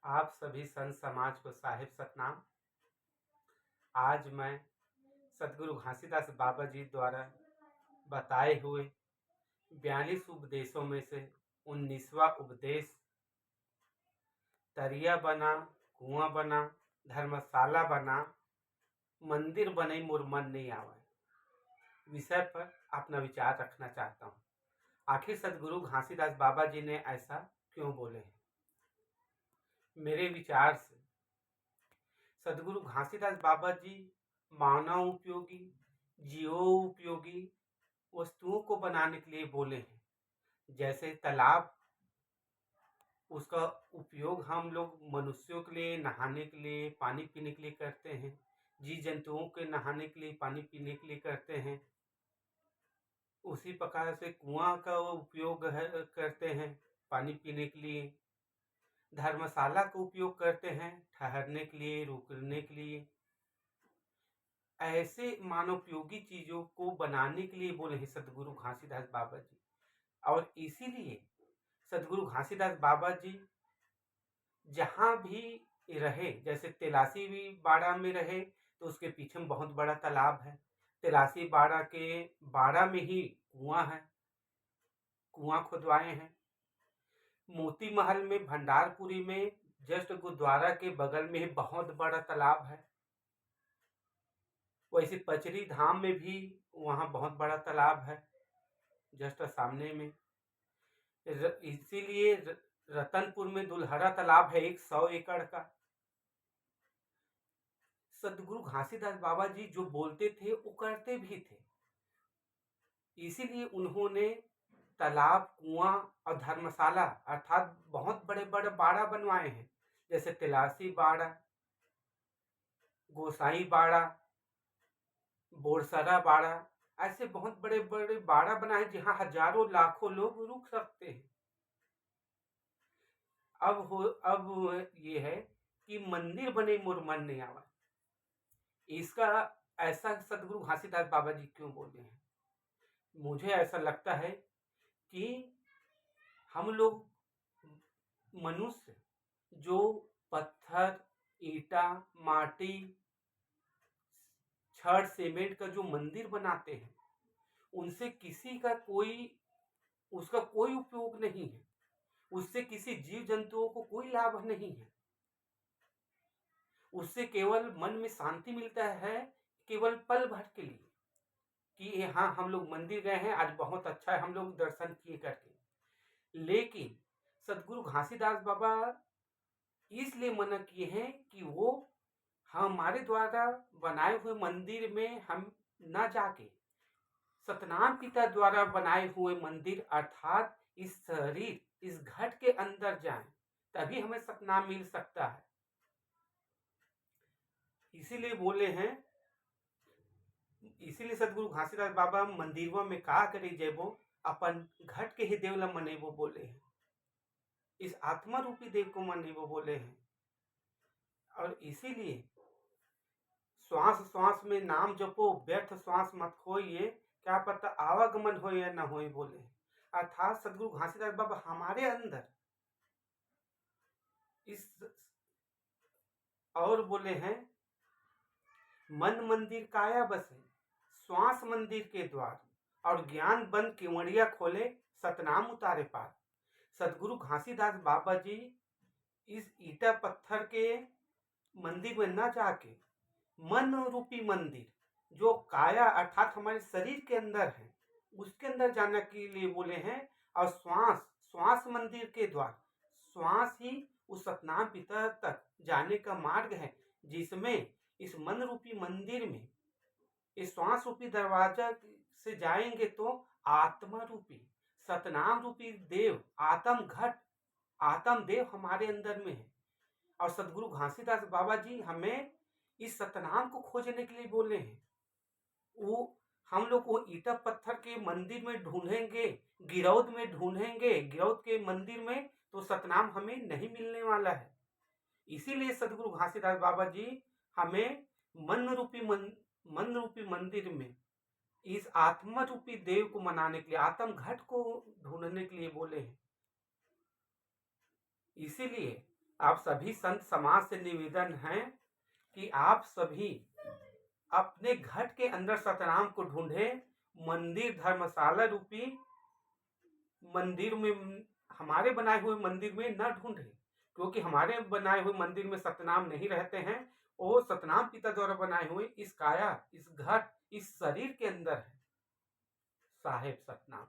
आप सभी संत समाज को साहिब सतनाम। आज मैं सदगुरु घासीदास बाबा जी द्वारा बताए हुए 42 उपदेशों में से 19वां उपदेश तरिया बना, कुआं बना, धर्मशाला बना, मंदिर बने मोर मन नहीं आवे विषय पर अपना विचार रखना चाहता हूँ। आखिर सदगुरु घासीदास बाबा जी ने ऐसा क्यों बोले हैं? मेरे विचार से सदगुरु घासीदास बाबा जी मानव उपयोगी, जीवो उपयोगी वस्तुओं को बनाने के लिए बोले हैं। जैसे तालाब, उसका उपयोग हम लोग मनुष्यों के लिए नहाने के लिए, पानी पीने के लिए करते हैं। जीव जंतुओं के नहाने के लिए, पानी पीने के लिए करते हैं। उसी प्रकार से कुआं का उपयोग करते हैं पानी पीने के लिए। धर्मशाला का उपयोग करते हैं ठहरने के लिए, रुकने के लिए। ऐसे मानवोपयोगी चीजों को बनाने के लिए बोले हैं सदगुरु घासीदास बाबा जी। और इसीलिए सदगुरु घासीदास बाबा जी जहां भी रहे, जैसे तेलासी भी बाड़ा में रहे तो उसके पीछे में बहुत बड़ा तालाब है। तेलासी बाड़ा के बाड़ा में ही कुआं है, कुआं खुदवाए हैं। मोती महल में, भंडारपुरी में, जस्ट गुरुद्वारा के बगल में ही बहुत बड़ा तालाब है। वैसे पचरी धाम में भी वहां बहुत बड़ा तालाब है, जस्ट सामने में। इसीलिए रतनपुर में दुल्हरा तालाब है 100 एकड़ का। सदगुरु घासीदास बाबा जी जो बोलते थे वो करते भी थे। इसीलिए उन्होंने तालाब, कुआं और धर्मशाला अर्थात बहुत बड़े बड़े बाड़ा बनवाए हैं। जैसे तिलासी बाड़ा, गोसाई बाड़ा, बोरसरा बाड़ा, ऐसे बहुत बड़े बड़े बाड़ा बनाए जहां हजारों लाखों लोग रुक सकते हैं। अब ये है कि मंदिर बने मोर मन नहीं आवा। इसका ऐसा सदगुरु घासीदास बाबा जी क्यों बोले हैं? मुझे ऐसा लगता है कि हम लोग मनुष्य जो पत्थर, ईटा, माटी, छड़, सीमेंट का जो मंदिर बनाते हैं, उनसे किसी का उसका कोई उपयोग नहीं है। उससे किसी जीव जंतुओं को कोई लाभ नहीं है। उससे केवल मन में शांति मिलता है, केवल पल भर के लिए, कि हाँ हम लोग मंदिर गए हैं, आज बहुत अच्छा है, हम लोग दर्शन किए करके। लेकिन सदगुरु घासीदास बाबा इसलिए मना किए हैं कि वो हमारे द्वारा बनाए हुए मंदिर में हम न जाके सतनाम पिता द्वारा बनाए हुए मंदिर अर्थात इस शरीर, इस घट के अंदर जाएं, तभी हमें सतनाम मिल सकता है। इसीलिए बोले हैं, इसीलिए सदगुरु घासीदास बाबा मंदिरवा में कहा करे जेबो अपन घट के ही देवला मनेबो बोले हैं। इस आत्मा रूपी देव को मनेबो बोले हैं। और इसीलिए श्वास श्वास में नाम जपो, व्यर्थ श्वास मत खोइए, क्या पता आवागमन हो या न हो बोले। अर्थात सदगुरु घासीदास बाबा हमारे अंदर इस और बोले हैं, मन मंदिर काया बसे, श्वास मंदिर के द्वार, और ज्ञान बंद केवड़िया खोले, सतनाम उतारे पार। सदगुरु घासीदास बाबा जी इस ईटा पत्थर के मंदिर में न जाके मन रूपी मंदिर जो काया अर्थात हमारे शरीर के अंदर है, उसके अंदर जाने के लिए बोले हैं। और श्वास श्वास मंदिर के द्वार, श्वास ही उस सतनाम पिता तक जाने का मार्ग है, जिसमें इस मन रूपी मंदिर में इस श्वास रूपी दरवाजा से जाएंगे तो आत्मा रूपी सतनाम रूपी देव, आत्म घट, आत्म देव हमारे अंदर में है। और सदगुरु घासीदास बाबा जी हमें इस सतनाम को खोजने के लिए बोले हैं। वो हम लोग वो ईटा पत्थर के मंदिर में ढूंढेंगे, गिरौद में ढूंढेंगे, गिरौद के मंदिर में, तो सतनाम हमें नहीं मिलने वाला है। इसीलिए सदगुरु घासीदास बाबा जी हमें मन रूपी मंदिर में इस आत्मा रूपी देव को मनाने के लिए, आत्म घट को ढूंढने के लिए बोले हैं। इसीलिए आप सभी संत समाज से निवेदन है कि आप सभी अपने घट के अंदर सतनाम को ढूंढे, मंदिर धर्मशाला रूपी मंदिर में, हमारे बनाए हुए मंदिर में न ढूंढे, क्योंकि हमारे बनाए हुए मंदिर में सतनाम नहीं रहते हैं। वो सतनाम पिता द्वारा बनाए हुए इस काया, इस घट, इस शरीर के अंदर है साहेब सतनाम।